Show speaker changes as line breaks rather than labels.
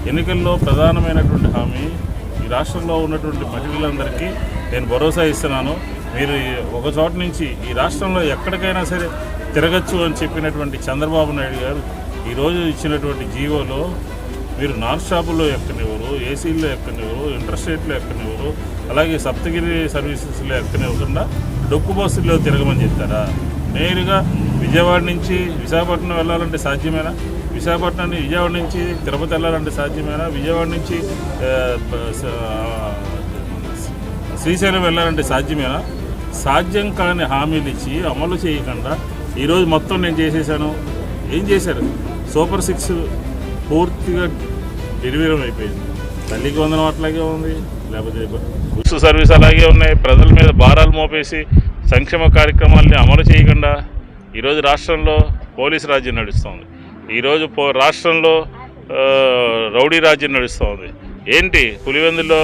ఎన్నికల్లో ప్రధానమైనటువంటి హామీ ఈ రాష్ట్రంలో ఉన్నటువంటి మహిళలందరికీ నేను భరోసా ఇస్తున్నాను. మీరు ఒక చోట నుంచి ఈ రాష్ట్రంలో ఎక్కడికైనా సరే తిరగచ్చు అని చెప్పినటువంటి చంద్రబాబు నాయుడు గారు ఈరోజు ఇచ్చినటువంటి జీవోలో మీరు నాన్ స్టాపుల్లో ఎక్కనివ్వరు, ఏసీల్లో ఎక్కనివ్వరు, ఇంటర్స్టేట్లో ఎక్కనివ్వరు, అలాగే సప్తగిరి సర్వీసెస్లో ఎక్కనివ్వకుండా డొక్కు బస్సుల్లో తిరగమని చెప్తారా? నేరుగా విజయవాడ నుంచి విశాఖపట్నం వెళ్ళాలంటే సాధ్యమేనా? విశాఖపట్నం విజయవాడ నుంచి తిరుపతి వెళ్ళాలంటే సాధ్యమేనా? విజయవాడ నుంచి శ్రీశైలం వెళ్ళాలంటే సాధ్యమేనా? సాధ్యం కాని హామీలు ఇచ్చి అమలు చేయకుండా ఈరోజు మొత్తం నేను చేసేసాను. ఏం చేశారు? సూపర్ 6 పూర్తిగా నిర్వీర్యం అయిపోయింది. తల్లికి వందనం అట్లాగే ఉంది, లేకపోతే బస్సు సర్వీస్ అలాగే ఉన్నాయి. ప్రజల మీద భారాలు మోపేసి సంక్షేమ కార్యక్రమాలని అమలు చేయకుండా ఈరోజు రాష్ట్రంలో పోలీసు రాజ్యం నడుస్తుంది. ఈరోజు రాష్ట్రంలో రౌడీ రాజ్యం నడుస్తుంది. ఏంటి పులివెందులో